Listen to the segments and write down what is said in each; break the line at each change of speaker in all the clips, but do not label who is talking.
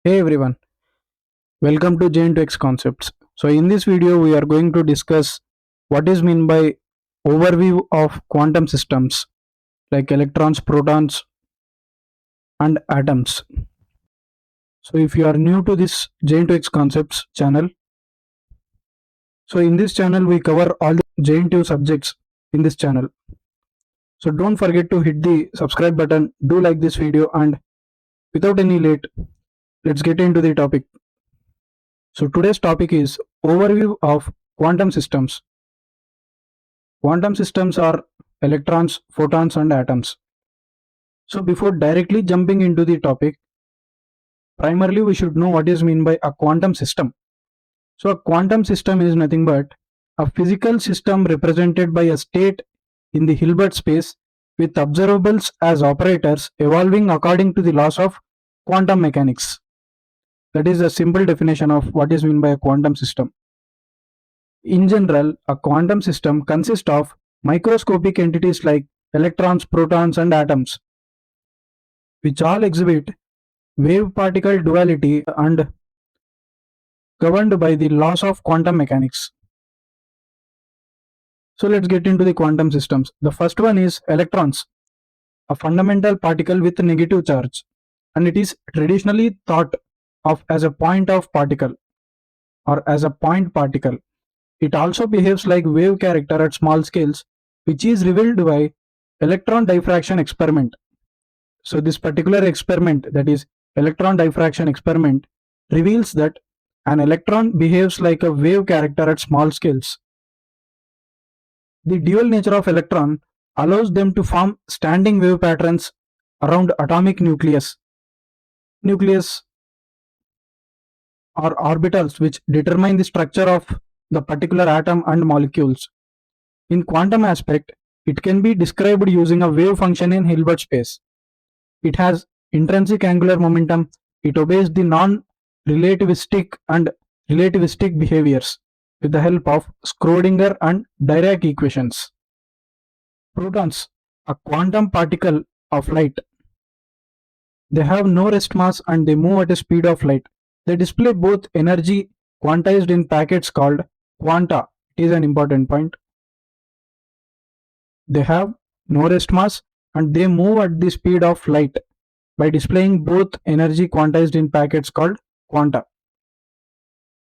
Hey everyone, welcome to Jntuk's concepts. So in this video we are going to discuss what is meant by overview of quantum systems like electrons, protons and atoms. So if you are new to this Jntuk's concepts channel, so in this channel we cover all the Jntu subjects in this channel. So don't forget to hit the subscribe button, do like this video, and without any late, let's get into the topic. So today's topic is overview of quantum systems. Quantum systems are electrons, photons and atoms. So before directly jumping into the topic, primarily we should know what is meant by a quantum system. So a quantum system is nothing but a physical system represented by a state in the Hilbert space with observables as operators evolving according to the laws of quantum mechanics. That is a simple definition of what is meant by a quantum system. In general, a quantum system consists of microscopic entities like electrons, protons and atoms, which all exhibit wave-particle duality and governed by the laws of quantum mechanics. So let's get into the quantum systems. The first one is electrons, a fundamental particle with negative charge, and it is traditionally thought of as a point of particle or as a point particle. It also behaves like wave character at small scales, which is revealed by electron diffraction experiment. So this particular experiment, that is electron diffraction experiment, reveals that an electron behaves like a wave character at small scales. The dual nature of electron allows them to form standing wave patterns around atomic nucleus or orbitals, which determine the structure of the particular atom and molecules. In quantum aspect, it can be described using a wave function in Hilbert space. It has intrinsic angular momentum. It obeys the non-relativistic and relativistic behaviors with the help of Schrödinger and Dirac equations. Protons, a quantum particle of light. They have no rest mass and they move at a speed of light. They display both energy quantized in packets called quanta. It is an important point. They have no rest mass and they move at the speed of light by displaying both energy quantized in packets called quanta.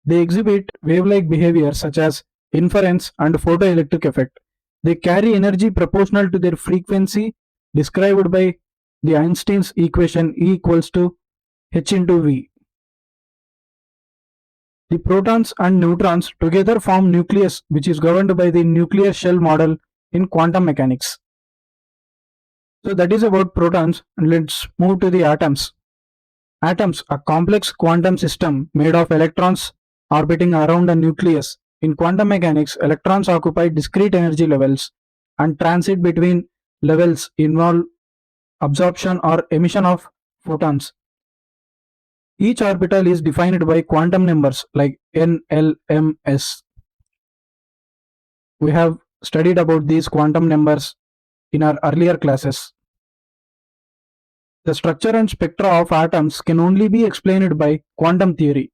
They exhibit wave-like behavior such as inference and photoelectric effect. They carry energy proportional to their frequency described by the Einstein's equation E equals to h into v. The protons and neutrons together form nucleus, which is governed by the nuclear shell model in quantum mechanics. So that is about protons, and let's move to the atoms. Atoms, a complex quantum system made of electrons orbiting around a nucleus. In quantum mechanics, electrons occupy discrete energy levels and transit between levels involve absorption or emission of photons. Each orbital is defined by quantum numbers like n, l, m, s. We have studied about these quantum numbers in our earlier classes. The structure and spectra of atoms can only be explained by quantum theory.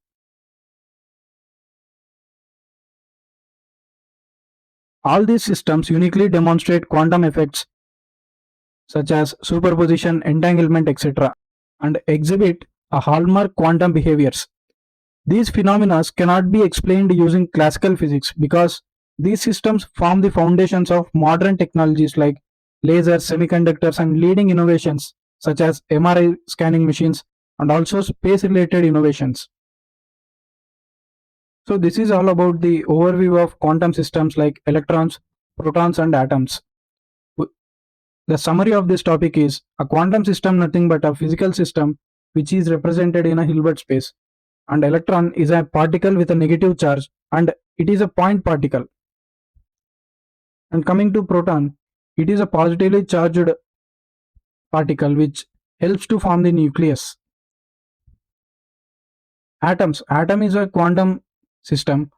All these systems uniquely demonstrate quantum effects such as superposition, entanglement, etc., and exhibit a hallmark quantum behaviors. These phenomena cannot be explained using classical physics because these systems form the foundations of modern technologies like lasers, semiconductors, and leading innovations such as MRI scanning machines and also space-related innovations. So this is all about the overview of quantum systems like electrons, protons, and atoms. The summary of this topic is a quantum system nothing but a physical system which is represented in a Hilbert space. And electron is a particle with a negative charge and it is a point particle. And coming to proton, it is a positively charged particle which helps to form the nucleus. Atoms. Atom is a quantum system,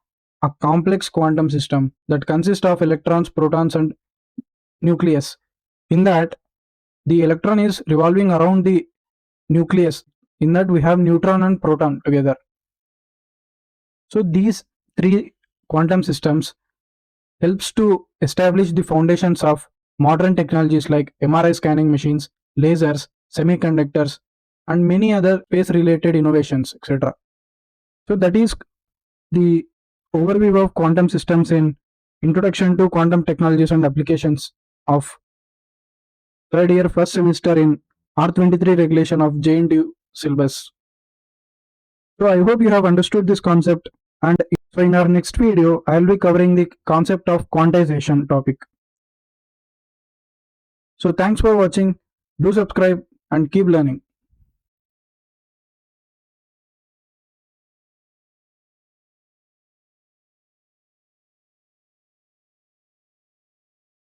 a complex quantum system that consists of electrons, protons and nucleus. In that, the electron is revolving around the nucleus. In that we have neutron and proton together. So these three quantum systems helps to establish the foundations of modern technologies like MRI scanning machines, lasers, semiconductors, and many other space related innovations, etc. So that is the overview of quantum systems in Introduction to Quantum Technologies and Applications of third year first semester in R23 regulation of JNtuh syllabus. So I hope you have understood this concept, and so in our next video I will be covering the concept of quantization topic. So thanks for watching. Do subscribe and keep learning.